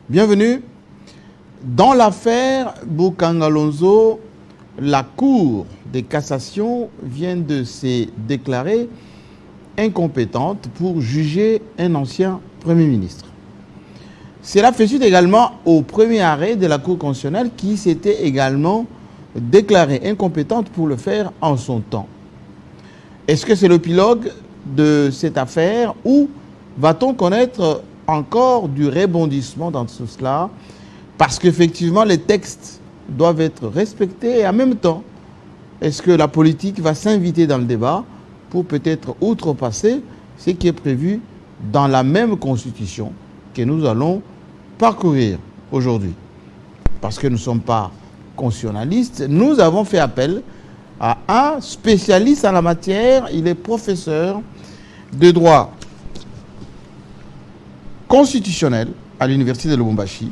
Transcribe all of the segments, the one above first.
Bienvenue. Dans l'affaire Boukangalonzo, la Cour de cassation vient de se déclarer incompétente pour juger un ancien Premier ministre. Cela fait suite également au premier arrêt de la Cour constitutionnelle qui s'était également déclarée incompétente pour le faire en son temps. Est-ce que c'est l'épilogue de cette affaire ou va-t-on connaître encore du rebondissement dans tout cela? Parce qu'effectivement, les textes doivent être respectés et en même temps, est-ce que la politique va s'inviter dans le débat pour peut-être outrepasser ce qui est prévu dans la même constitution que nous allons parcourir aujourd'hui? Parce que nous ne sommes pas constitutionnalistes, nous avons fait appel à un spécialiste en la matière. Il est professeur de droit constitutionnel à l'université de Lubumbashi.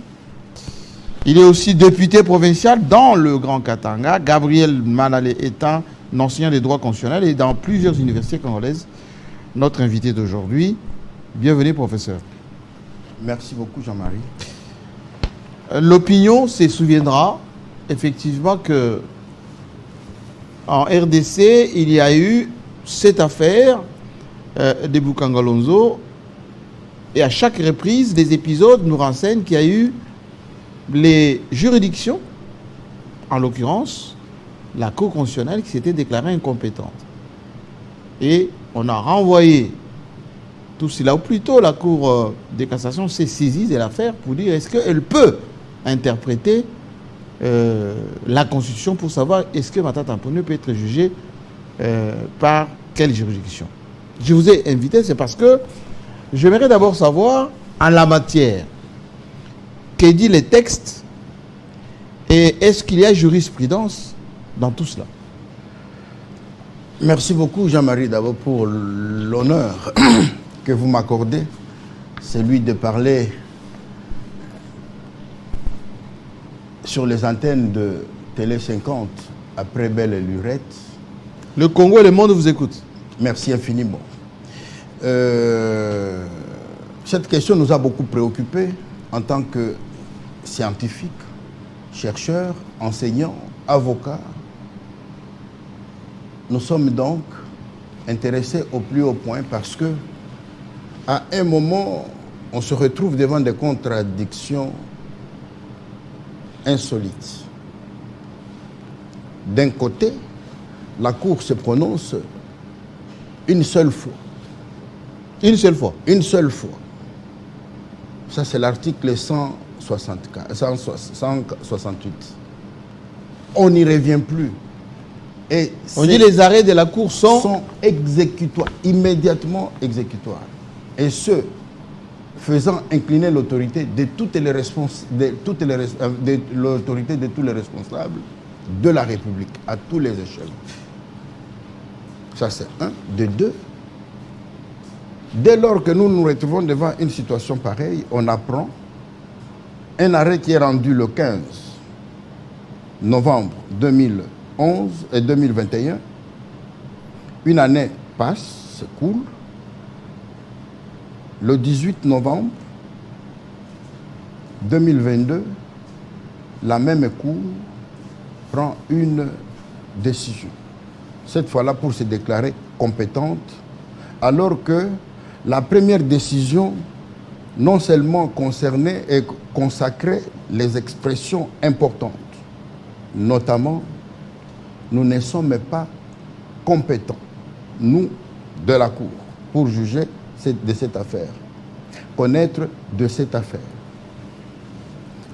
Il est aussi député provincial dans le Grand Katanga. Gabriel Manale est un enseignant de droit constitutionnel et dans plusieurs universités congolaises. Notre invité d'aujourd'hui. Bienvenue, professeur. Merci beaucoup, Jean-Marie. L'opinion se souviendra effectivement que en RDC, il y a eu cette affaire de Boukangalonzo et à chaque reprise, des épisodes nous renseignent qu'il y a eu les juridictions, en l'occurrence la Cour constitutionnelle qui s'était déclarée incompétente. Et on a renvoyé tout cela, ou plutôt la Cour de cassation s'est saisie de l'affaire pour dire est-ce qu'elle peut interpréter la Constitution pour savoir est-ce que Matata Amponio peut être jugé par quelle juridiction. Je vous ai invité, c'est parce que j'aimerais d'abord savoir en la matière que dit les textes et est-ce qu'il y a jurisprudence dans tout cela. Merci beaucoup, Jean-Marie, d'abord pour l'honneur que vous m'accordez, celui de parler sur les antennes de Télé 50 après Belle et Lurette. Le Congo et le monde vous écoutent. Merci infiniment. Cette question nous a beaucoup préoccupés en tant que scientifiques, chercheurs, enseignants, avocats. Nous sommes donc intéressés au plus haut point parce que à un moment, on se retrouve devant des contradictions insolites. D'un côté, la Cour se prononce une seule fois. Une seule fois. Une seule fois. Ça, c'est l'article 168. On n'y revient plus. Et on dit les arrêts de la Cour sont exécutoires, immédiatement exécutoires. Et ce, faisant incliner l'autorité de toutes les l'autorité de tous les responsables de la République, à tous les échelles. Ça, c'est un. De deux, dès lors que nous nous retrouvons devant une situation pareille, on apprend un arrêt qui est rendu le 15 novembre 2011 et 2021. Une année passe, s'écoule. Le 18 novembre 2022, la même Cour prend une décision. Cette fois-là pour se déclarer compétente, alors que la première décision non seulement concernait et consacrait les expressions importantes, notamment nous ne sommes pas compétents, nous, de la Cour, pour juger de cette affaire, connaître de cette affaire.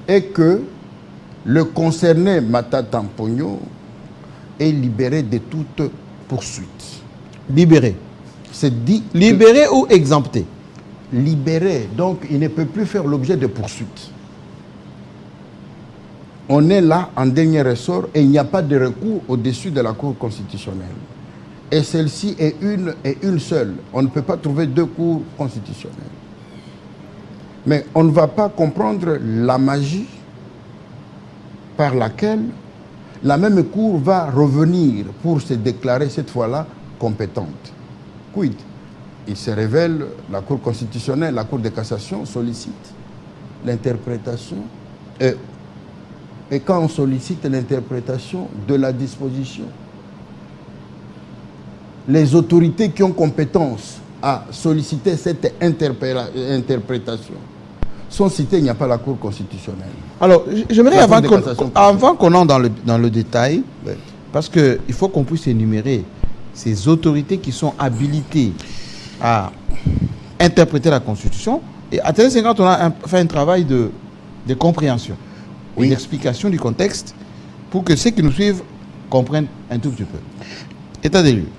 Et que le concerné Matata Amponio est libéré de toute poursuite. Libéré. C'est dit. Libéré ou exempté? Libéré, donc il ne peut plus faire l'objet de poursuites. On est là en dernier ressort et il n'y a pas de recours au-dessus de la Cour constitutionnelle. Et celle-ci est une seule. On ne peut pas trouver deux cours constitutionnelles. Mais on ne va pas comprendre la magie par laquelle la même Cour va revenir pour se déclarer cette fois-là compétente. Quid? Il se révèle, la Cour constitutionnelle, la Cour de cassation sollicite l'interprétation et quand on sollicite l'interprétation de la disposition. Les autorités qui ont compétence à solliciter cette interprétation sont citées, il n'y a pas la Cour constitutionnelle. Alors, j'aimerais, avant qu'on entre dans le détail, oui, parce qu'il faut qu'on puisse énumérer ces autorités qui sont habilitées à interpréter la Constitution. Et à Télé 50, on a fait un travail de compréhension, oui, d'explication du contexte pour que ceux qui nous suivent comprennent un tout petit peu. État des lieux.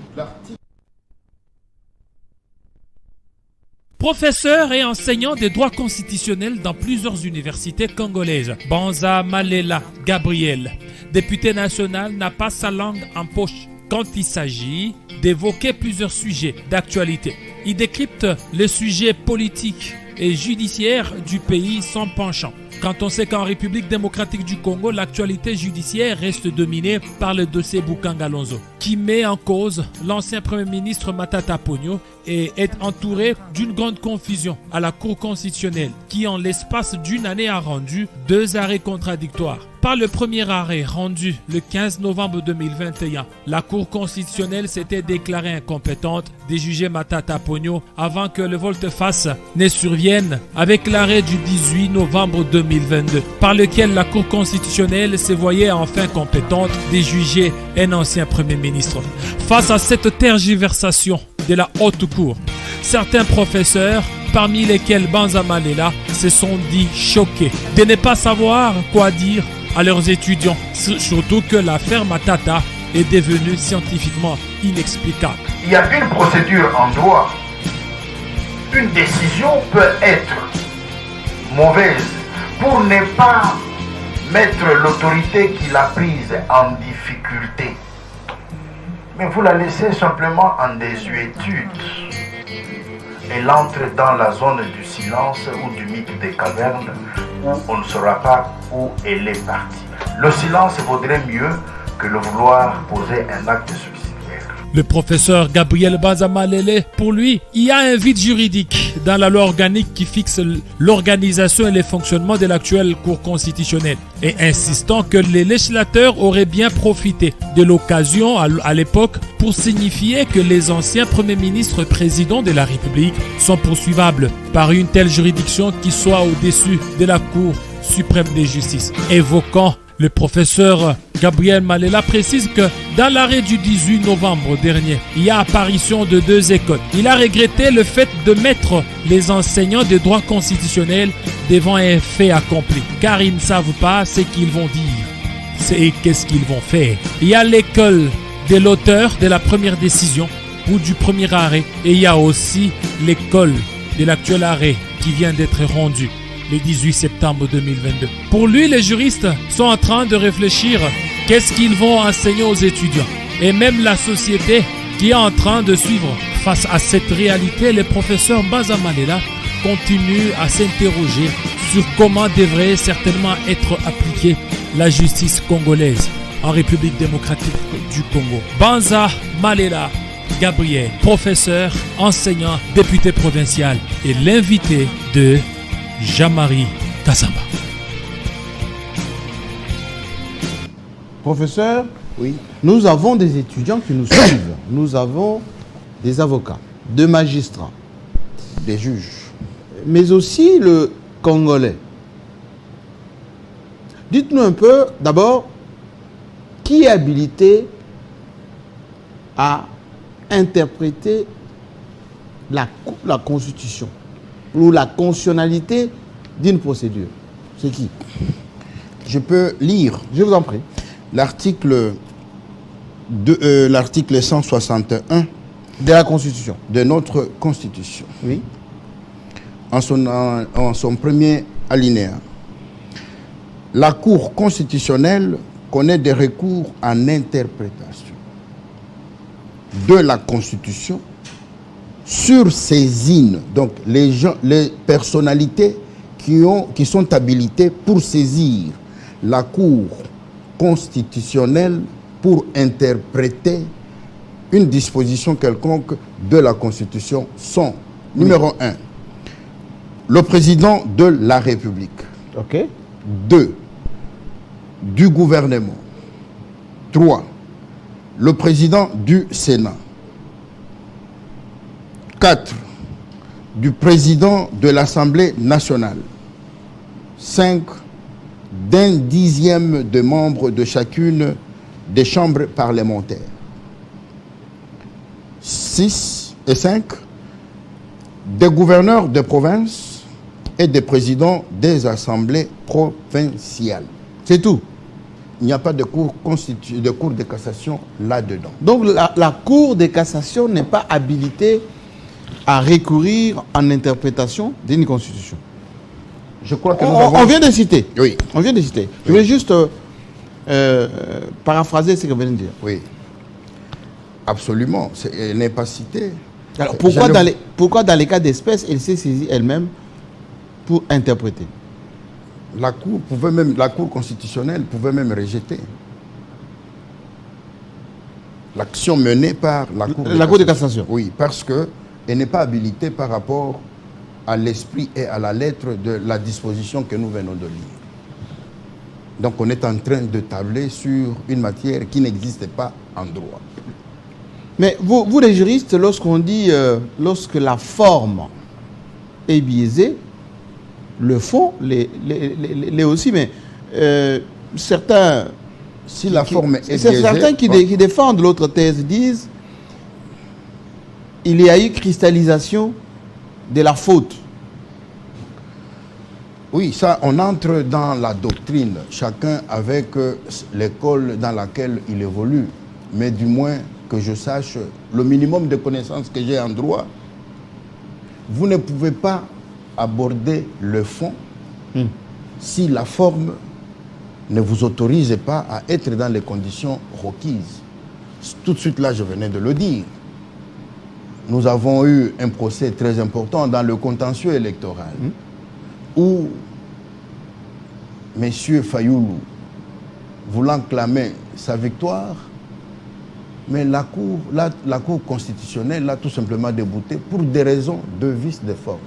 Professeur et enseignant des droits constitutionnels dans plusieurs universités congolaises, Banza Malela Gabriel, député national, n'a pas sa langue en poche quand il s'agit d'évoquer plusieurs sujets d'actualité. Il décrypte les sujets politiques et judiciaires du pays sans penchant. Quand on sait qu'en République démocratique du Congo, l'actualité judiciaire reste dominée par le dossier Bukanga Lonzo, qui met en cause l'ancien Premier ministre Matata Ponyo et est entouré d'une grande confusion à la Cour constitutionnelle, qui en l'espace d'une année a rendu 2 arrêts contradictoires. Par le premier arrêt rendu le 15 novembre 2021, la Cour constitutionnelle s'était déclarée incompétente de juger Matata Ponyo avant que le volte-face ne survienne avec l'arrêt du 18 novembre 2022, par lequel la Cour constitutionnelle se voyait enfin compétente de juger un ancien Premier ministre. Face à cette tergiversation de la haute cour, certains professeurs, parmi lesquels Banza Malela, se sont dit choqués de ne pas savoir quoi dire à leurs étudiants, surtout que l'affaire Matata est devenue scientifiquement inexplicable. Il y a une procédure en droit. Une décision peut être mauvaise pour ne pas mettre l'autorité qui l'a prise en difficulté. Mais vous la laissez simplement en désuétude. Elle entre dans la zone du silence ou du mythe des cavernes où on ne saura pas où elle est partie. Le silence vaudrait mieux que le vouloir poser un acte suicidaire. Le professeur Gabriel Banza Malela, pour lui, il y a un vide juridique dans la loi organique qui fixe l'organisation et le fonctionnement de l'actuelle Cour constitutionnelle, et insistant que les législateurs auraient bien profité de l'occasion à l'époque pour signifier que les anciens premiers ministres présidents de la République sont poursuivables par une telle juridiction qui soit au-dessus de la Cour suprême de justice. Évoquant le professeur Gabriel Malela précise que dans l'arrêt du 18 novembre dernier, il y a apparition de 2 écoles. Il a regretté le fait de mettre les enseignants de droit constitutionnel devant un fait accompli, car ils ne savent pas ce qu'ils vont dire et qu'est-ce qu'ils vont faire. Il y a l'école de l'auteur de la première décision ou du premier arrêt, et il y a aussi l'école de l'actuel arrêt qui vient d'être rendu le 18 septembre 2022. Pour lui, les juristes sont en train de réfléchir qu'est-ce qu'ils vont enseigner aux étudiants. Et même la société qui est en train de suivre. Face à cette réalité, le professeur Banza Malela continue à s'interroger sur comment devrait certainement être appliquée la justice congolaise en République démocratique du Congo. Banza Malela Gabriel, professeur, enseignant, député provincial et l'invité de Jean-Marie Kazamba. Professeur, oui, nous avons des étudiants qui nous suivent. Nous avons des avocats, des magistrats, des juges, mais aussi le Congolais. Dites-nous un peu, d'abord, qui est habilité à interpréter la Constitution ou la constitutionnalité d'une procédure? C'est qui? Je peux lire. Je vous en prie. L'article 161 de la Constitution. De notre Constitution. Oui. En son premier alinéa. La Cour constitutionnelle connaît des recours en interprétation de la Constitution sur saisine. Donc les personnalités qui sont habilitées pour saisir la Cour constitutionnelle pour interpréter une disposition quelconque de la Constitution sont, numéro 1, le président de la République. OK. 2. Du gouvernement. 3. Le président du Sénat. 4. Du président de l'Assemblée nationale. 5. D'un dixième de membres de chacune des chambres parlementaires. 6 et 5. Des gouverneurs de province et des présidents des assemblées provinciales. C'est tout. Il n'y a pas de cour de cassation là-dedans. Donc la Cour de cassation n'est pas habilitée à recourir en interprétation d'une constitution. Je crois que On vient de citer. Oui. On vient de citer. Je voulais juste paraphraser ce que vous venez de dire. Oui. Absolument. Elle n'est pas citée. Alors pourquoi dans les cas d'espèce, elle s'est saisie elle-même pour interpréter? La Cour constitutionnelle pouvait même rejeter l'action menée par la Cour de cassation. Oui, parce qu'elle n'est pas habilitée par rapport à l'esprit et à la lettre de la disposition que nous venons de lire. Donc on est en train de tabler sur une matière qui n'existe pas en droit. Mais vous les juristes, lorsqu'on dit, lorsque la forme est biaisée, le fond l'est aussi, mais certains... Si la forme est biaisée... Certains qui défendent l'autre thèse disent il y a eu cristallisation de la faute. Oui, ça, on entre dans la doctrine, chacun avec l'école dans laquelle il évolue. Mais du moins que je sache, le minimum de connaissances que j'ai en droit, vous ne pouvez pas aborder le fond si la forme ne vous autorise pas à être dans les conditions requises. Tout de suite là, je venais de le dire. Nous avons eu un procès très important dans le contentieux électoral où M. Fayoulou, voulant clamer sa victoire, mais la Cour constitutionnelle l'a tout simplement débouté pour des raisons de vice de forme.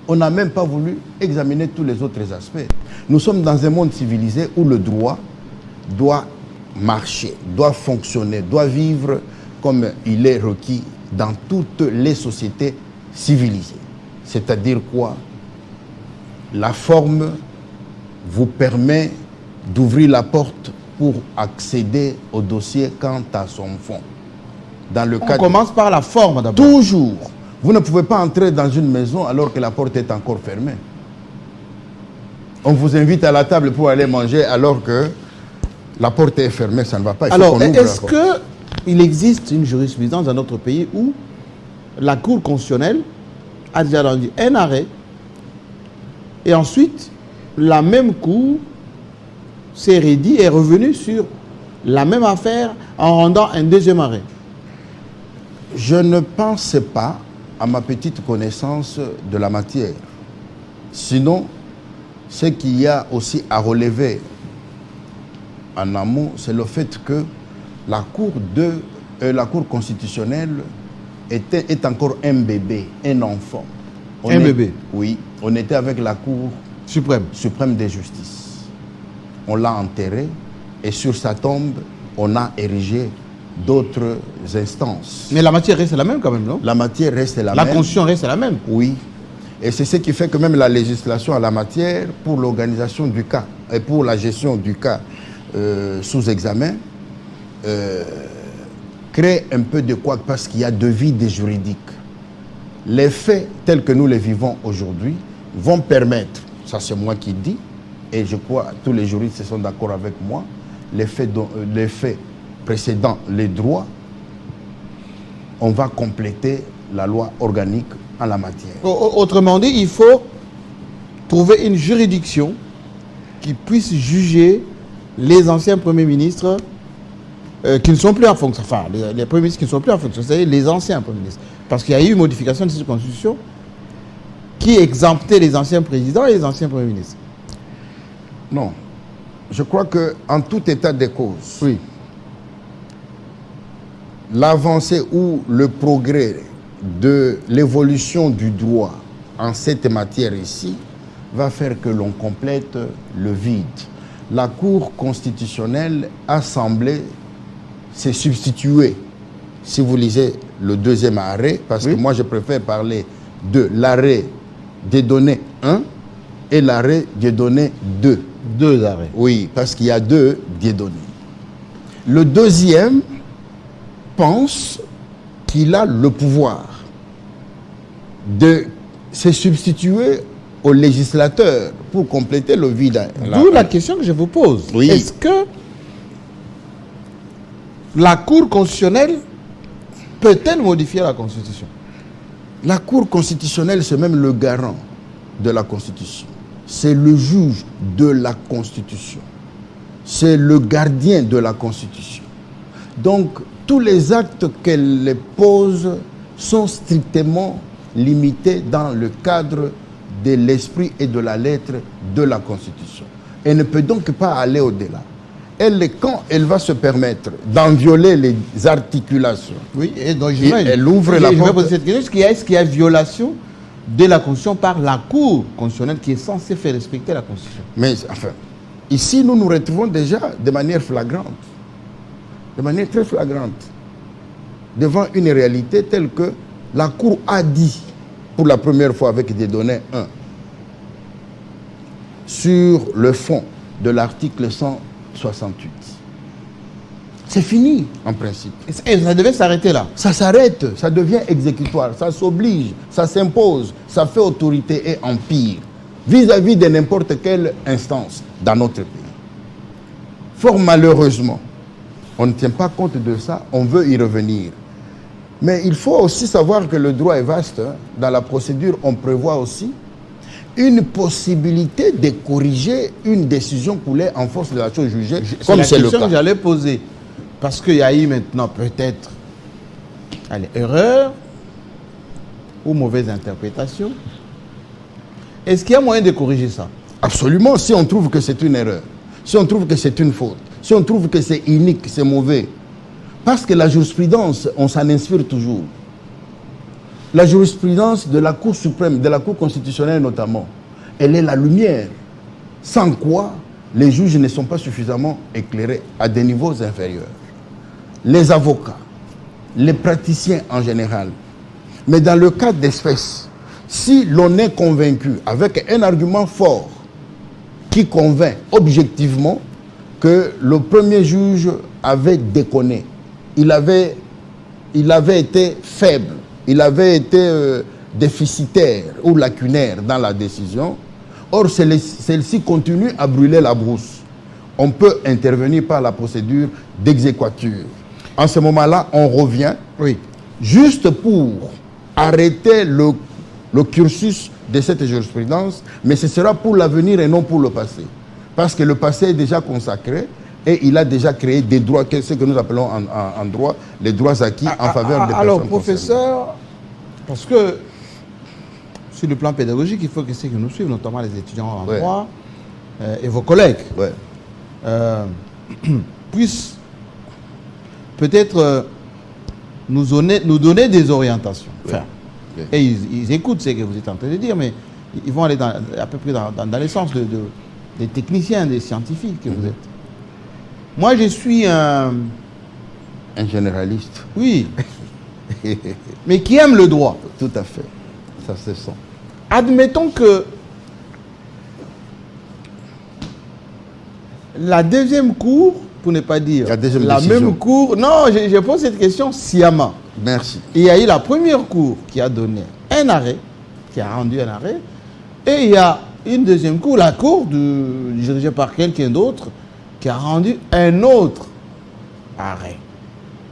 On n'a même pas voulu examiner tous les autres aspects. Nous sommes dans un monde civilisé où le droit doit marcher, doit fonctionner, doit vivre comme il est requis dans toutes les sociétés civilisées. C'est-à-dire quoi? La forme vous permet d'ouvrir la porte pour accéder au dossier quant à son fond. On commence par la forme d'abord. Toujours. Vous ne pouvez pas entrer dans une maison alors que la porte est encore fermée. On vous invite à la table pour aller manger alors que la porte est fermée, ça ne va pas. Alors, est-ce qu'il existe une jurisprudence dans notre pays où la Cour constitutionnelle a déjà rendu un arrêt et ensuite la même Cour s'est redit et est revenue sur la même affaire en rendant un deuxième arrêt? Je ne pense pas, à ma petite connaissance de la matière. Sinon, ce qu'il y a aussi à relever en amont, c'est le fait que la Cour constitutionnelle est encore un bébé, un enfant. Bébé? Oui, on était avec la Cour suprême de justice. On l'a enterré et sur sa tombe, on a érigé d'autres instances. Mais la matière reste la même quand même, non? La matière reste la même. La Constitution reste la même. Oui. Et c'est ce qui fait que même la législation en la matière, pour l'organisation du cas et pour la gestion du cas sous examen, crée un peu de quoi parce qu'il y a de vide juridique. Les faits tels que nous les vivons aujourd'hui vont permettre, ça c'est moi qui dis, et je crois que tous les juristes sont d'accord avec moi, les faits précédant les droits, on va compléter la loi organique en la matière. Autrement dit, il faut trouver une juridiction qui puisse juger les anciens premiers ministres qui ne sont plus en fonction, enfin les premiers ministres qui ne sont plus en fonction, c'est-à-dire les anciens premiers ministres. Parce qu'il y a eu une modification de cette constitution qui exemptait les anciens présidents et les anciens premiers ministres. Non. Je crois qu'en tout état de cause, oui, l'avancée ou le progrès de l'évolution du droit en cette matière ici va faire que l'on complète le vide. La Cour constitutionnelle a semblé se substituer, si vous lisez le deuxième arrêt, parce que moi je préfère parler de l'arrêt des données 1 et l'arrêt des données 2. Deux arrêts. Oui, parce qu'il y a deux des données. Le deuxième pense qu'il a le pouvoir de se substituer au législateur pour compléter le vide. D'où la question que je vous pose. Oui. Est-ce que la Cour constitutionnelle peut-elle modifier la Constitution? La Cour constitutionnelle, c'est même le garant de la Constitution. C'est le juge de la Constitution. C'est le gardien de la Constitution. Donc, tous les actes qu'elle pose sont strictement limités dans le cadre de l'esprit et de la lettre de la Constitution. Elle ne peut donc pas aller au-delà. Elle, quand elle va se permettre d'en violer les articulations, Oui, et donc elle ouvre la Je vais porte. poser cette question. Est-ce qu'il y a violation de la Constitution par la Cour constitutionnelle qui est censée faire respecter la Constitution? Mais enfin, ici, nous nous retrouvons déjà de manière flagrante, de manière très flagrante, devant une réalité telle que la Cour a dit, pour la première fois avec des données 1, sur le fond de l'article 168. C'est fini, en principe. Et ça devait s'arrêter là. Ça s'arrête, ça devient exécutoire, ça s'oblige, ça s'impose, ça fait autorité et empire vis-à-vis de n'importe quelle instance dans notre pays. Fort malheureusement, on ne tient pas compte de ça, on veut y revenir. Mais il faut aussi savoir que le droit est vaste. Dans la procédure, on prévoit aussi une possibilité de corriger une décision coulée en force de la chose jugée, comme c'est le question cas. que j'allais poser. Parce qu'il y a eu maintenant peut-être erreur ou mauvaise interprétation. Est-ce qu'il y a moyen de corriger ça? Absolument, si on trouve que c'est une erreur, si on trouve que c'est une faute, si on trouve que c'est inique, c'est mauvais. Parce que la jurisprudence, on s'en inspire toujours. La jurisprudence de la Cour suprême, de la Cour constitutionnelle notamment, elle est la lumière. Sans quoi, les juges ne sont pas suffisamment éclairés à des niveaux inférieurs. Les avocats, les praticiens en général. Mais dans le cas d'espèce, si l'on est convaincu avec un argument fort qui convainc objectivement que le premier juge avait déconné, il avait été faible, il avait été déficitaire ou lacunaire dans la décision, or celle-ci continue à brûler la brousse, on peut intervenir par la procédure d'exéquatur. En ce moment-là, on revient juste pour arrêter le cursus de cette jurisprudence, mais ce sera pour l'avenir et non pour le passé. Parce que le passé est déjà consacré et il a déjà créé des droits, ce que nous appelons en droit, les droits acquis en faveur des personnes. Alors, professeur, parce que sur le plan pédagogique, il faut que ceux qui nous suivent, notamment les étudiants en droit et vos collègues, puissent peut-être nous donner des orientations. Enfin, et ils écoutent ce que vous êtes en train de dire, mais ils vont aller à peu près dans les sens des techniciens, des scientifiques que vous êtes. Moi, je suis un généraliste. Oui. Mais qui aime le droit. Tout à fait. Ça se sent. Admettons que la deuxième cour, pour ne pas dire la même cour, non, je pose cette question sciemment. Merci. Il y a eu la première cour qui a donné un arrêt, qui a rendu un arrêt, et il y a une deuxième cour, la cour dirigée par quelqu'un d'autre, qui a rendu un autre arrêt,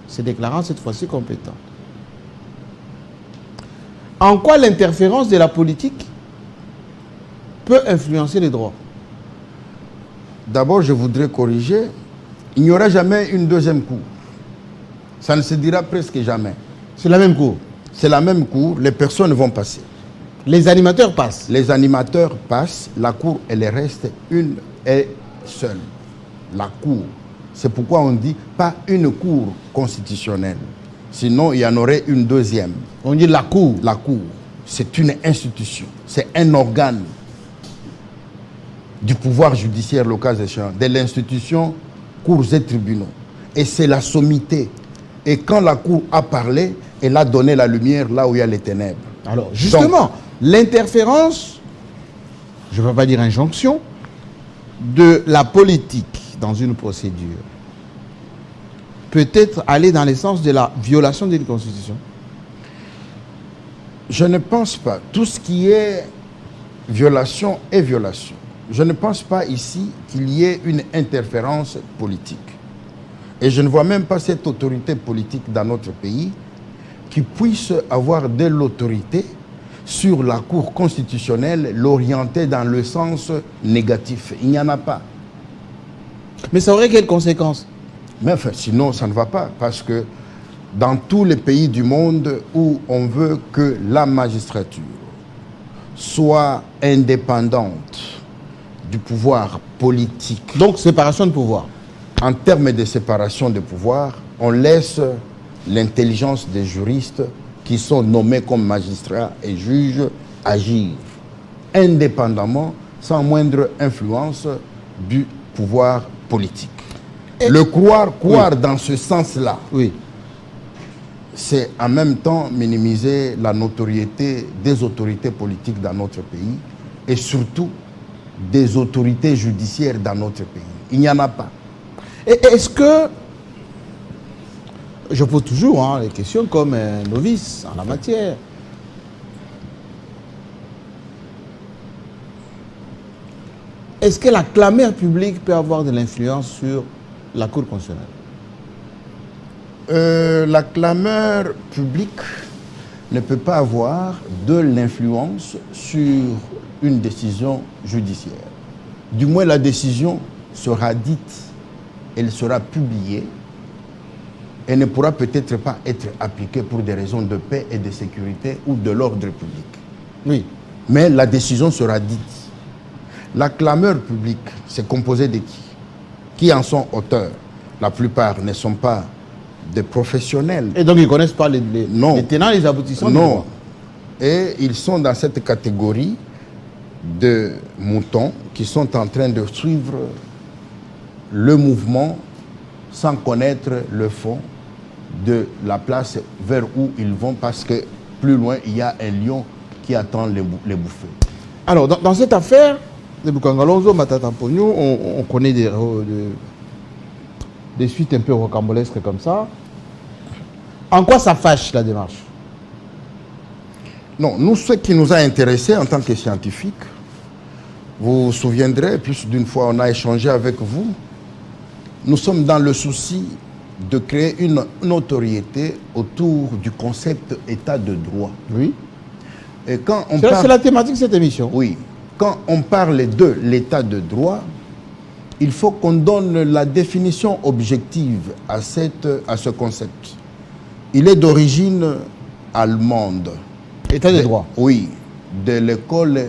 se déclarant cette fois-ci compétent. En quoi l'interférence de la politique peut influencer les droits? D'abord, je voudrais corriger, il n'y aura jamais une deuxième cour. Ça ne se dira presque jamais. C'est la même cour? C'est la même cour, les personnes vont passer. Les animateurs passent? Les animateurs passent, la cour, elle reste une et seule. La cour. C'est pourquoi on dit pas une cour constitutionnelle. Sinon, il y en aurait une deuxième. On dit la cour. La cour. c'est une institution, c'est un organe du pouvoir judiciaire, le cas échéant, de l'institution cours et tribunaux. Et c'est la sommité. Et quand la cour a parlé, elle a donné la lumière là où il y a les ténèbres. Alors, justement, l'interférence, je ne veux pas dire injonction, de la politique dans une procédure peut-être aller dans le sens de la violation d'une constitution. Je ne pense pas. Tout ce qui est violation est violation. Je ne pense pas ici qu'il y ait une interférence politique. Et je ne vois même pas cette autorité politique dans notre pays qui puisse avoir de l'autorité sur la Cour constitutionnelle, l'orienter dans le sens négatif. Il n'y en a pas. Mais ça aurait quelles conséquences? Mais enfin, sinon, ça ne va pas. Parce que dans tous les pays du monde où on veut que la magistrature soit indépendante du pouvoir politique. Donc, séparation de pouvoir. En termes de séparation de pouvoir, on laisse l'intelligence des juristes qui sont nommés comme magistrats et juges agir indépendamment, sans moindre influence du pouvoir politique. Et le croire oui. Dans ce sens-là, oui. C'est en même temps minimiser la notoriété des autorités politiques dans notre pays et surtout des autorités judiciaires dans notre pays. Il n'y en a pas. Et est-ce que, je pose toujours les questions comme un novice en la matière, est-ce que la clameur publique peut avoir de l'influence sur la Cour constitutionnelle? La clameur publique ne peut pas avoir de l'influence sur une décision judiciaire. Du moins, la décision sera dite, elle sera publiée et ne pourra peut-être pas être appliquée pour des raisons de paix et de sécurité ou de l'ordre public. Oui. Mais la décision sera dite. La clameur publique, c'est composé de qui? Qui en sont auteurs? La plupart ne sont pas des professionnels. Et donc ils ne connaissent pas les tenants et les aboutissants? Non. Et ils sont dans cette catégorie de moutons qui sont en train de suivre le mouvement sans connaître le fond de la place vers où ils vont, parce que plus loin, il y a un lion qui attend les bouffer. Alors, dans cette affaire de Boukangalonzo, Matata Pogno, on connaît des suites un peu rocambolesques comme ça. En quoi ça fâche la démarche? Non, nous, ce qui nous a intéressés en tant que scientifiques, vous vous souviendrez, plus d'une fois on a échangé avec vous, nous sommes dans le souci de créer une notoriété autour du concept état de droit. Oui. Et quand on c'est la thématique de cette émission. Oui. Quand on parle de l'état de droit, il faut qu'on donne la définition objective à ce concept. Il est d'origine allemande. État de droit. Oui, de l'école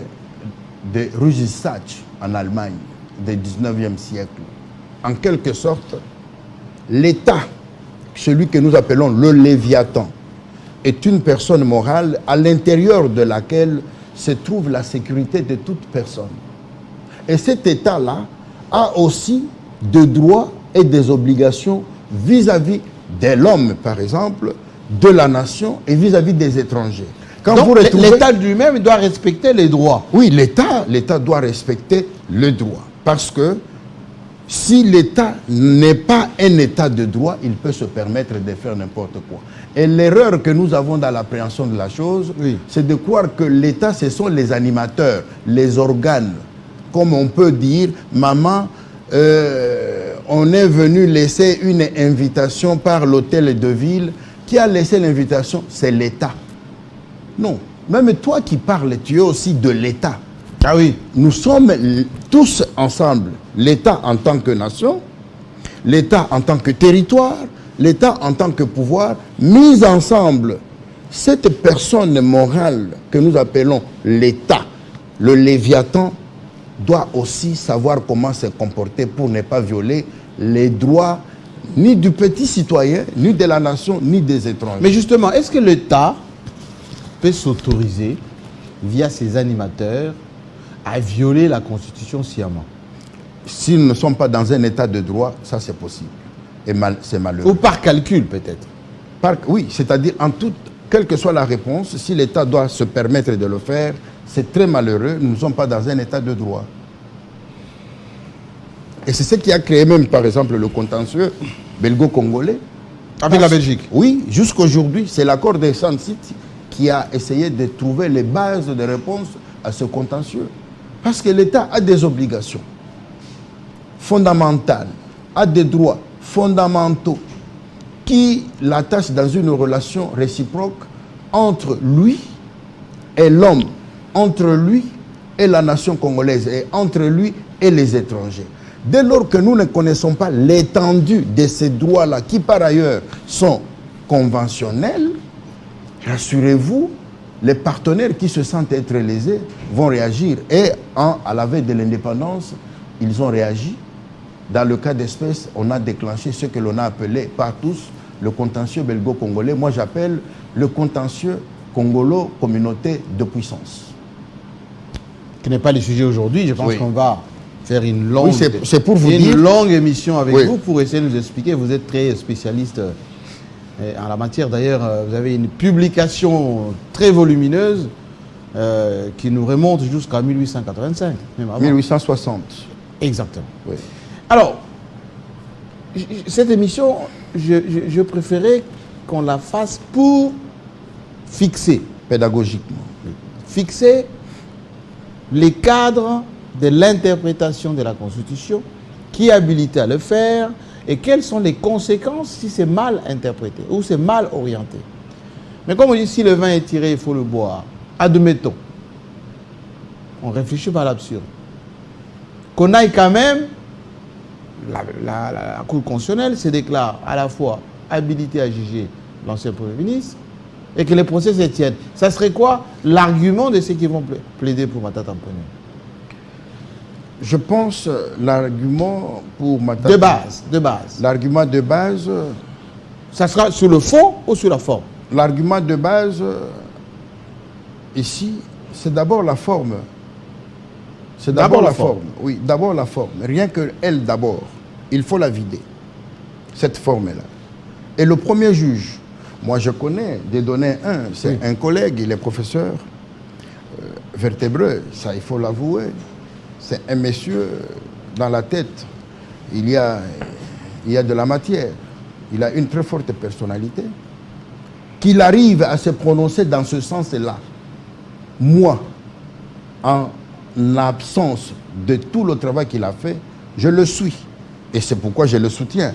de Rüsissach en Allemagne, du 19e siècle. En quelque sorte, l'État, celui que nous appelons le Léviathan, est une personne morale à l'intérieur de laquelle se trouve la sécurité de toute personne. Et cet État-là a aussi des droits et des obligations vis-à-vis de l'homme, par exemple, de la nation et vis-à-vis des étrangers. Quand donc l'État lui-même doit respecter les droits. Oui, l'État doit respecter le droit. Parce que si l'État n'est pas un État de droit, il peut se permettre de faire n'importe quoi. Et l'erreur que nous avons dans l'appréhension de la chose, oui, c'est de croire que l'État, ce sont les animateurs, les organes. Comme on peut dire, maman, on est venu laisser une invitation par l'hôtel de ville. Qui a laissé l'invitation? C'est l'État. Non. Même toi qui parles, tu es aussi de l'État. Ah oui. Nous sommes tous ensemble. L'État en tant que nation, l'État en tant que territoire, l'État en tant que pouvoir, mis ensemble. Cette personne morale que nous appelons l'État, le Léviathan, doit aussi savoir comment se comporter pour ne pas violer les droits ni du petit citoyen, ni de la nation, ni des étrangers. Mais justement, est-ce que l'État peut s'autoriser, via ses animateurs, à violer la Constitution sciemment? S'ils ne sont pas dans un état de droit, ça c'est possible. Et c'est malheureux. Ou par calcul peut-être? Oui, c'est-à-dire en toute, quelle que soit la réponse, si l'État doit se permettre de le faire, c'est très malheureux, nous ne sommes pas dans un état de droit. Et c'est ce qui a créé même, par exemple, le contentieux belgo-congolais. Avec la Belgique? Oui, jusqu'aujourd'hui, c'est l'accord des San-City qui a essayé de trouver les bases de réponse à ce contentieux. Parce que l'État a des obligations fondamentales, a des droits fondamentaux qui l'attachent dans une relation réciproque entre lui et l'homme, entre lui et la nation congolaise, et entre lui et les étrangers. Dès lors que nous ne connaissons pas l'étendue de ces droits-là, qui par ailleurs sont conventionnels, rassurez-vous, les partenaires qui se sentent être lésés vont réagir. Et à la veille de l'indépendance, ils ont réagi. Dans le cas d'espèce, on a déclenché ce que l'on a appelé par tous le contentieux belgo-congolais. Moi, j'appelle le contentieux congolo-communauté de puissance. Qui n'est pas le sujet aujourd'hui. Je pense qu'on va faire une longue, c'est pour vous dire, longue émission avec vous pour essayer de nous expliquer. Vous êtes très spécialiste en la matière. D'ailleurs, vous avez une publication très volumineuse qui nous remonte jusqu'à 1885. Même avant. 1860. Exactement. Oui. Alors, cette émission, je préférais qu'on la fasse pour fixer. Pédagogiquement. Fixer les cadres de l'interprétation de la Constitution, qui est habilité à le faire, et quelles sont les conséquences si c'est mal interprété ou c'est mal orienté. Mais comme on dit, si le vin est tiré, il faut le boire. Admettons. On réfléchit par l'absurde. Qu'on aille quand même, la Cour constitutionnelle se déclare à la fois habilité à juger l'ancien Premier ministre et que les procès se tiennent. Ça serait quoi l'argument de ceux qui vont plaider pour Matata Ponyo? Je pense l'argument pour Matata... De base. L'argument de base... Ça sera sur le fond ou sur la forme? L'argument de base, ici, c'est d'abord la forme. C'est d'abord la forme. Oui, d'abord la forme. Rien que elle d'abord. Il faut la vider. Cette forme-là. Et le premier juge, moi je connais des données c'est un collègue, il est professeur vertébreux, ça il faut l'avouer. C'est un monsieur dans la tête. Il y a de la matière. Il a une très forte personnalité. Qu'il arrive à se prononcer dans ce sens-là. Moi, en l'absence de tout le travail qu'il a fait, je le suis. Et c'est pourquoi je le soutiens.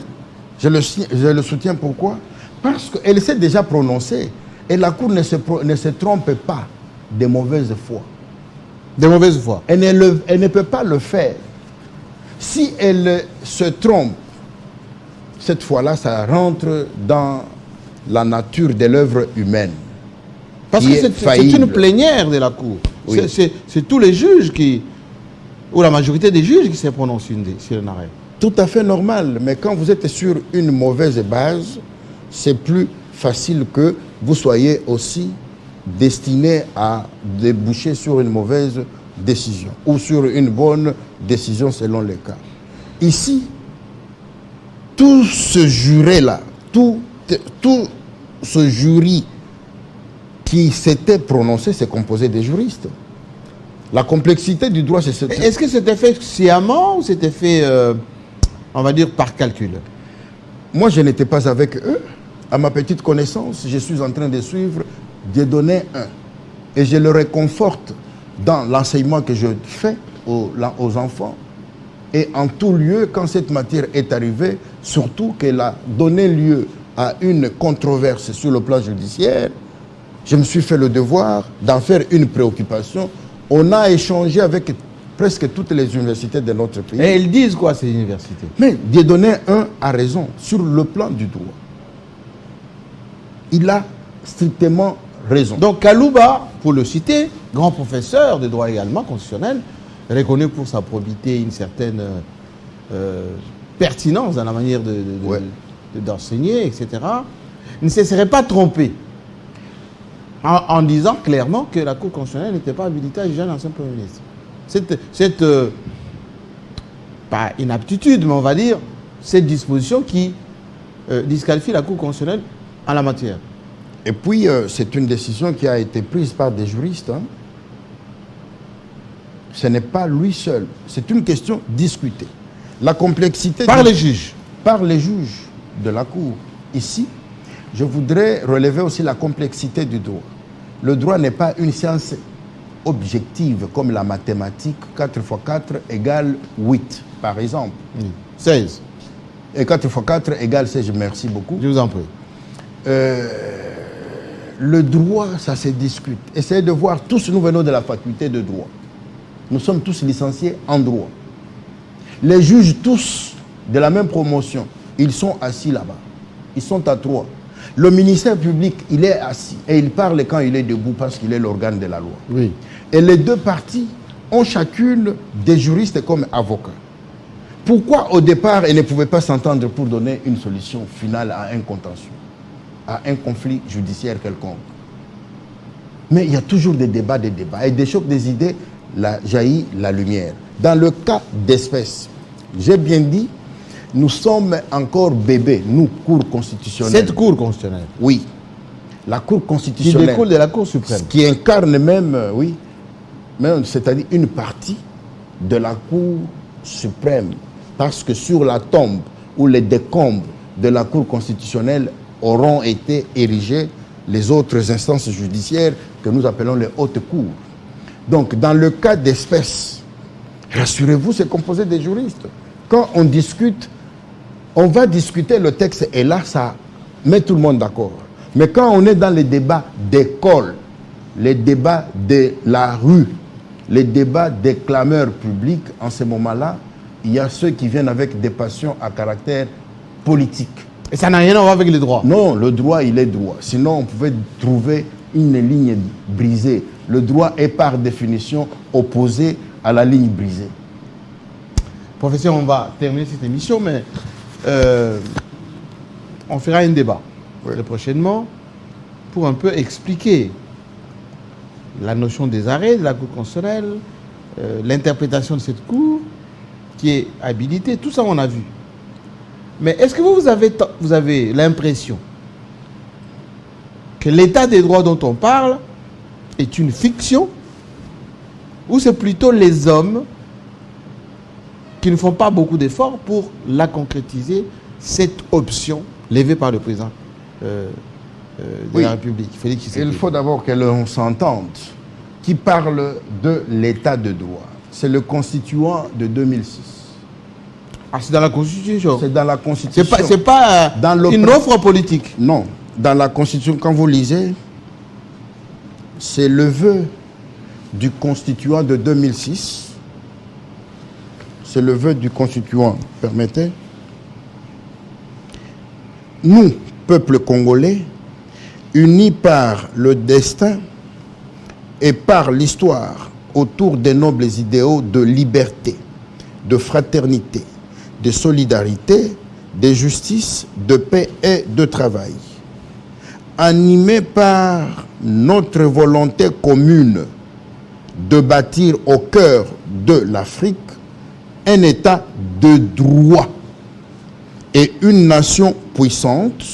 Je le soutiens pourquoi? Parce qu'elle s'est déjà prononcée. Et la Cour ne se trompe pas de mauvaise foi. De mauvaise foi. Elle ne peut pas le faire. Si elle se trompe, cette fois-là, ça rentre dans la nature de l'œuvre humaine. Parce que c'est une plénière de la Cour. Oui. C'est tous les juges ou la majorité des juges qui s'est prononcé sur un arrêt. Tout à fait normal. Mais quand vous êtes sur une mauvaise base, c'est plus facile que vous soyez aussi destiné à déboucher sur une mauvaise décision ou sur une bonne décision selon les cas. Ici, tout ce juré-là, tout ce jury qui s'était prononcé, c'est composé des juristes. La complexité du droit, c'est ce... Est-ce que c'était fait sciemment ou c'était fait, on va dire, par calcul? Moi, je n'étais pas avec eux. À ma petite connaissance, je suis en train de suivre Dieudonné 1. Et je le réconforte dans l'enseignement que je fais aux enfants. Et en tout lieu, quand cette matière est arrivée, surtout qu'elle a donné lieu à une controverse sur le plan judiciaire, je me suis fait le devoir d'en faire une préoccupation. On a échangé avec presque toutes les universités de notre pays. Et ils disent quoi, ces universités? Mais Dieudonné 1 a raison sur le plan du droit. Il a strictement raison. Donc Kalouba, pour le citer, grand professeur de droit également constitutionnel, reconnu pour sa probité, une certaine pertinence dans la manière d'enseigner, etc., ne se serait pas trompé. En disant clairement que la Cour constitutionnelle n'était pas habilitée à juger un ancien Premier ministre. Cette pas inaptitude, mais on va dire, cette disposition qui disqualifie la Cour constitutionnelle en la matière. Et puis, c'est une décision qui a été prise par des juristes. Hein. Ce n'est pas lui seul. C'est une question discutée. La complexité... Par les juges. Par les juges de la Cour. Ici, je voudrais relever aussi la complexité du droit. Le droit n'est pas une science objective comme la mathématique. 4 x 4 égale 8, par exemple. 16. Et 4 x 4 égale 16. Merci beaucoup. Je vous en prie. Le droit, ça se discute. Essayez de voir, tous nous venons de la faculté de droit. Nous sommes tous licenciés en droit. Les juges, tous de la même promotion, ils sont assis là-bas. Ils sont à 3. Le ministère public, il est assis et il parle quand il est debout parce qu'il est l'organe de la loi. Oui. Et les deux parties ont chacune des juristes comme avocats. Pourquoi au départ, ils ne pouvaient pas s'entendre pour donner une solution finale à un contentieux, à un conflit judiciaire quelconque? Mais il y a toujours des débats et des chocs des idées, jaillit la lumière. Dans le cas d'espèce, j'ai bien dit, nous sommes encore bébés, nous, Cour constitutionnelle. Cette Cour constitutionnelle. Oui. La Cour constitutionnelle. Qui découle de la Cour suprême. Qui incarne même, oui, c'est-à-dire une partie de la Cour suprême. Parce que sur la tombe où les décombres de la Cour constitutionnelle auront été érigées les autres instances judiciaires que nous appelons les hautes cours. Donc, dans le cas d'espèce, rassurez-vous, c'est composé des juristes. Quand on discute, on va discuter le texte et là, ça met tout le monde d'accord. Mais quand on est dans les débats d'école, les débats de la rue, les débats des clameurs publics, en ce moment-là, il y a ceux qui viennent avec des passions à caractère politique. Et ça n'a rien à voir avec le droit. Non, le droit, il est droit. Sinon, on pouvait trouver une ligne brisée. Le droit est par définition opposé à la ligne brisée. Professeur, on va terminer cette émission, mais on fera un débat très prochainement pour un peu expliquer la notion des arrêts de la Cour constitutionnelle, l'interprétation de cette Cour qui est habilitée, tout ça on a vu. Mais est-ce que vous avez l'impression que l'état des droits dont on parle est une fiction ou c'est plutôt les hommes qui ne font pas beaucoup d'efforts pour la concrétiser, cette option levée par le président de la République, Félix Tshisekedi? Il faut d'abord que l'on s'entende. Qui parle de l'état de droit? C'est le constituant de 2006. Ah, c'est dans la Constitution? C'est dans la Constitution. C'est pas dans une offre politique? Non. Dans la Constitution, quand vous lisez, c'est le vœu du constituant de 2006. C'est le vœu du constituant, permettez. Nous, peuple congolais, unis par le destin et par l'histoire autour des nobles idéaux de liberté, de fraternité, de solidarité, de justice, de paix et de travail. Animés par notre volonté commune de bâtir au cœur de l'Afrique un État de droit et une nation puissante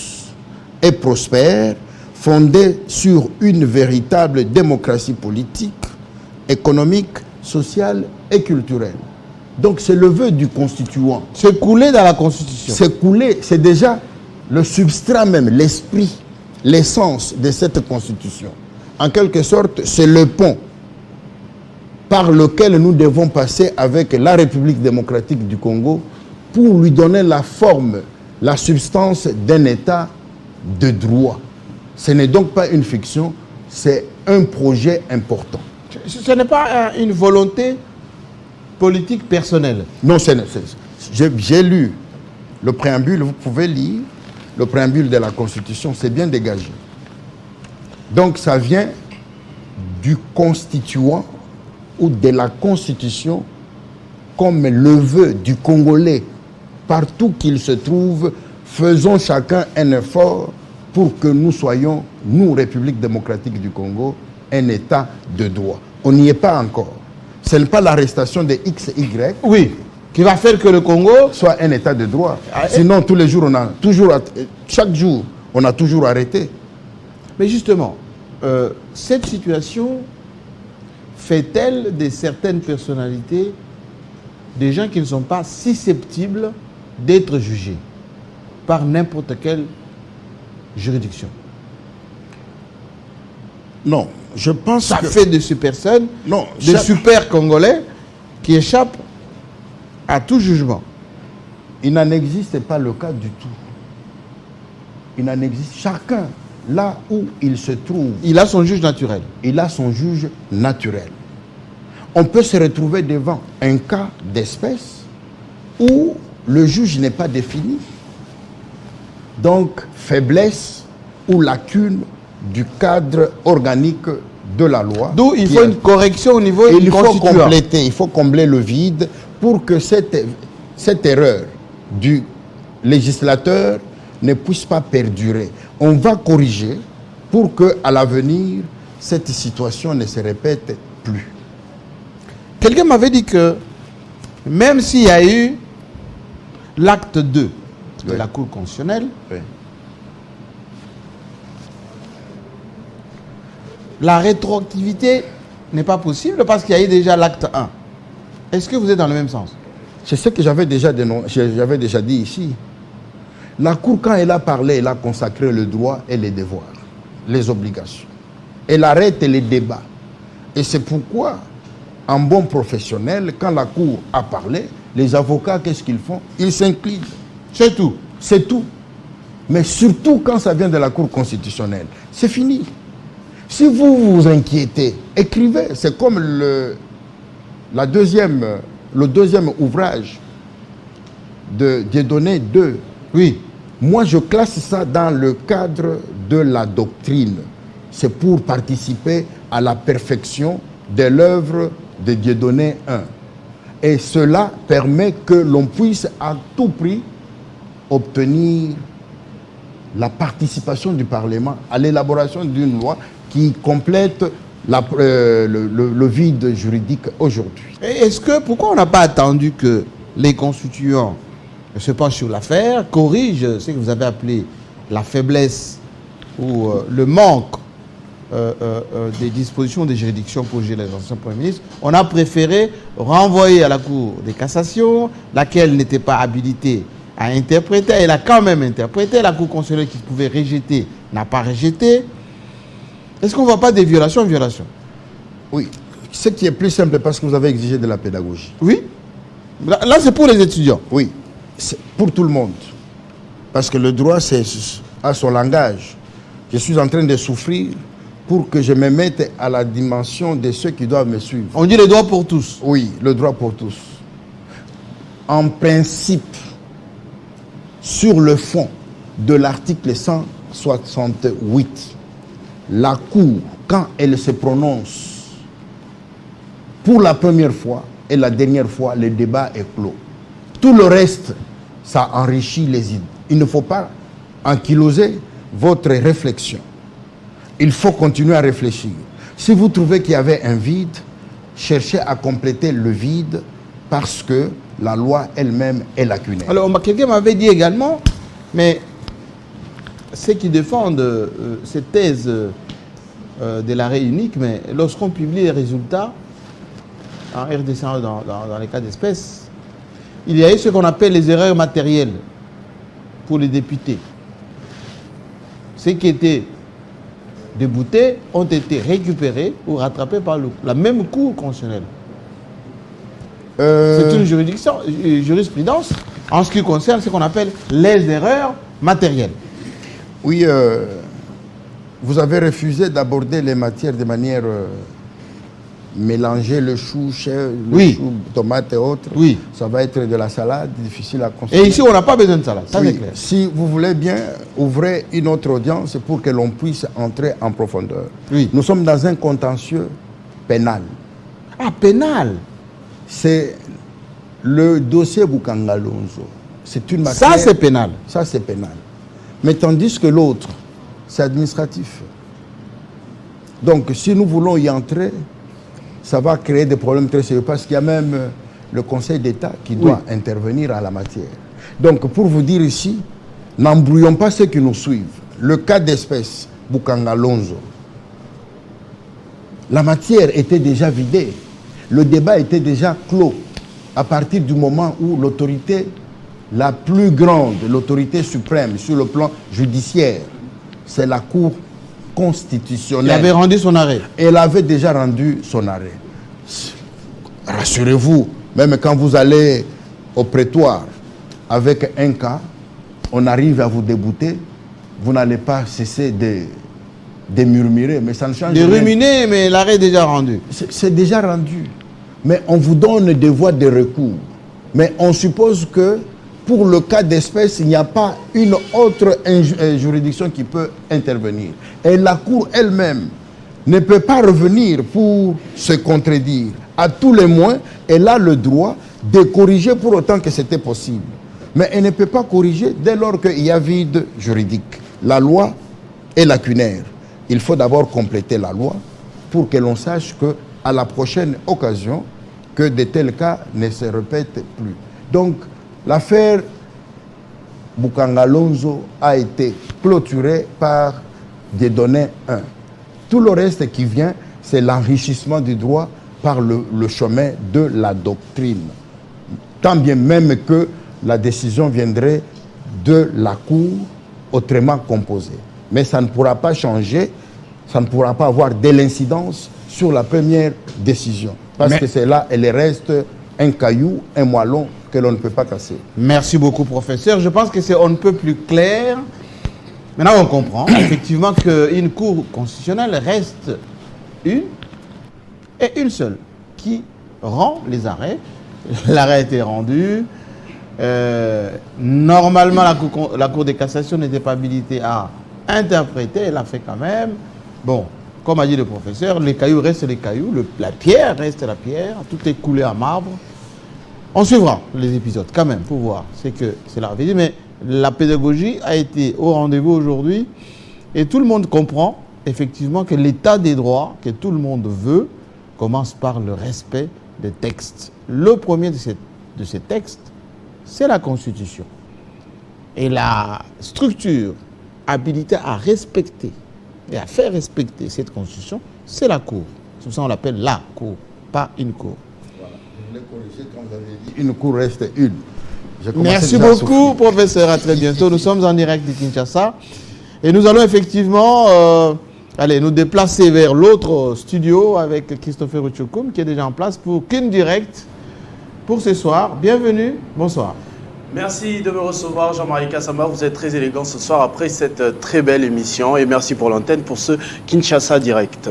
et prospère, fondée sur une véritable démocratie politique, économique, sociale et culturelle. Donc c'est le vœu du constituant. C'est coulé dans la Constitution. C'est coulé, c'est déjà le substrat même, l'esprit, l'essence de cette Constitution. En quelque sorte, c'est le pont par lequel nous devons passer avec la République démocratique du Congo pour lui donner la forme, la substance d'un État de droit. Ce n'est donc pas une fiction, c'est un projet important. Ce n'est pas une volonté politique personnelle. Non, j'ai lu le préambule, vous pouvez lire le préambule de la Constitution, c'est bien dégagé. Donc ça vient du constituant ou de la Constitution comme le vœu du Congolais. Partout qu'il se trouve, faisons chacun un effort pour que nous soyons, nous, République démocratique du Congo, un État de droit. On n'y est pas encore. Ce n'est pas l'arrestation de X, Y. Oui, qui va faire que le Congo soit un État de droit. Sinon, tous les jours, chaque jour, on a toujours arrêté. Mais justement, cette situation fait-elle de certaines personnalités des gens qui ne sont pas susceptibles d'être jugés par n'importe quelle juridiction? Non, je pense ça que... fait de ces personnes non, des super Congolais qui échappent à tout jugement. Il n'en existe pas le cas du tout. Il n'en existe. Chacun, là où il se trouve, il a son juge naturel. Il a son juge naturel. On peut se retrouver devant un cas d'espèce où le juge n'est pas défini. Donc, faiblesse ou lacune du cadre organique de la loi. D'où il faut une correction au niveau du constituant. Il faut combler le vide pour que cette erreur du législateur ne puisse pas perdurer. On va corriger pour qu'à l'avenir, cette situation ne se répète plus. Quelqu'un m'avait dit que même s'il y a eu l'acte 2 de la Cour constitutionnelle, la rétroactivité n'est pas possible parce qu'il y a eu déjà l'acte 1. Est-ce que vous êtes dans le même sens? C'est ce que j'avais déjà dit ici. La Cour, quand elle a parlé, elle a consacré le droit et les devoirs, les obligations. Elle arrête les débats. Et c'est pourquoi, en bon professionnel, quand la Cour a parlé, les avocats, qu'est-ce qu'ils font? Ils s'inclinent. C'est tout. C'est tout. Mais surtout quand ça vient de la Cour constitutionnelle, c'est fini. Si vous vous inquiétez, écrivez. C'est comme le deuxième ouvrage de Dieudonné 2. Oui. Moi, je classe ça dans le cadre de la doctrine. C'est pour participer à la perfection de l'œuvre de Dieudonné 1. Et cela permet que l'on puisse à tout prix obtenir la participation du Parlement à l'élaboration d'une loi qui complète le vide juridique aujourd'hui. Pourquoi on n'a pas attendu que les constituants se penchent sur l'affaire, corrigent ce que vous avez appelé la faiblesse ou le manque des dispositions des juridictions pour juger les anciens premiers ministres? On a préféré renvoyer à la Cour de cassation, laquelle n'était pas habilitée à interpréter. Elle a quand même interprété. La Cour constitutionnelle qui pouvait rejeter n'a pas rejeté. Est-ce qu'on ne voit pas des violations en violation? Oui. Ce qui est plus simple parce que vous avez exigé de la pédagogie. Oui. Là, c'est pour les étudiants. Oui. C'est pour tout le monde. Parce que le droit a son langage. Je suis en train de souffrir pour que je me mette à la dimension de ceux qui doivent me suivre. On dit le droit pour tous. Oui, le droit pour tous. En principe, sur le fond de l'article 168, la Cour, quand elle se prononce pour la première fois et la dernière fois, le débat est clos. Tout le reste, ça enrichit les idées. Il ne faut pas ankyloser votre réflexion. Il faut continuer à réfléchir. Si vous trouvez qu'il y avait un vide, cherchez à compléter le vide parce que la loi elle-même est lacunaire. Alors, quelqu'un m'avait dit également, mais ceux qui défendent cette thèse de l'arrêt unique, mais lorsqu'on publie les résultats en RDC dans les cas d'espèces, il y a eu ce qu'on appelle les erreurs matérielles pour les députés. Ceux qui étaient déboutés ont été récupérés ou rattrapés par la même Cour constitutionnelle. C'est une jurisprudence en ce qui concerne ce qu'on appelle les erreurs matérielles. Oui, vous avez refusé d'aborder les matières de manière mélanger le chou, chou, tomate et autres. Oui. Ça va être de la salade, difficile à consommer. Et ici, on n'a pas besoin de salade, ça c'est clair. Si vous voulez bien, ouvrez une autre audience pour que l'on puisse entrer en profondeur. Oui. Nous sommes dans un contentieux pénal. Ah, pénal. C'est le dossier Boukangalonzo. C'est une matière... Ça, c'est pénal. Ça, c'est pénal. Mais tandis que l'autre, c'est administratif. Donc, si nous voulons y entrer, ça va créer des problèmes très sérieux parce qu'il y a même le Conseil d'État qui doit intervenir en la matière. Donc, pour vous dire ici, n'embrouillons pas ceux qui nous suivent. Le cas d'espèce, Bukanga Lonzo, la matière était déjà vidée. Le débat était déjà clos à partir du moment où l'autorité la plus grande, l'autorité suprême sur le plan judiciaire, c'est la Cour constitutionnelle. Il avait rendu son arrêt. Elle avait déjà rendu son arrêt. Rassurez-vous, même quand vous allez au prétoire avec un cas, on arrive à vous débouter, vous n'allez pas cesser de murmurer, mais ça ne change rien. De ruminer, mais l'arrêt est déjà rendu. C'est déjà rendu. Mais on vous donne des voies de recours. Mais on suppose que pour le cas d'espèce, il n'y a pas une autre juridiction qui peut intervenir. Et la Cour elle-même ne peut pas revenir pour se contredire. À tous les moins, elle a le droit de corriger pour autant que c'était possible. Mais elle ne peut pas corriger dès lors qu'il y a vide juridique. La loi est lacunaire. Il faut d'abord compléter la loi pour que l'on sache qu'à la prochaine occasion, que de tels cas ne se répètent plus. Donc, l'affaire Bukanga Lonzo a été clôturée par des données 1. Tout le reste qui vient, c'est l'enrichissement du droit par le chemin de la doctrine. Tant bien même que la décision viendrait de la Cour autrement composée. Mais ça ne pourra pas changer, ça ne pourra pas avoir de l'incidence sur la première décision. Parce que c'est là, elle reste un caillou, un moellon que l'on ne peut pas casser. Merci beaucoup, professeur. Je pense que c'est on ne peut plus clair. Maintenant, on comprend effectivement qu'une Cour constitutionnelle reste une et une seule qui rend les arrêts. L'arrêt a été rendu. Normalement, la Cour de cassation n'était pas habilitée à interpréter. Elle l'a fait quand même. Bon, comme a dit le professeur, les cailloux restent les cailloux, la pierre reste la pierre, tout est coulé à marbre. On suivra les épisodes quand même pour voir. C'est la vérité, mais la pédagogie a été au rendez-vous aujourd'hui et tout le monde comprend effectivement que l'état des droits que tout le monde veut commence par le respect des textes. Le premier de ces textes, c'est la Constitution. Et la structure habilitée à respecter et à faire respecter cette Constitution, c'est la Cour. C'est pour ça qu'on l'appelle la Cour, pas une Cour. Voilà. Je l'ai corrigé quand vous avez dit une Cour reste une. Merci beaucoup, professeur. À très bientôt. Nous sommes en direct de Kinshasa. Et nous allons effectivement nous déplacer vers l'autre studio avec Christopher Uchokum qui est déjà en place pour Kin Direct pour ce soir. Bienvenue. Bonsoir. Merci de me recevoir, Jean-Marie Kassama. Vous êtes très élégant ce soir après cette très belle émission. Et merci pour l'antenne pour ce Kinshasa Direct.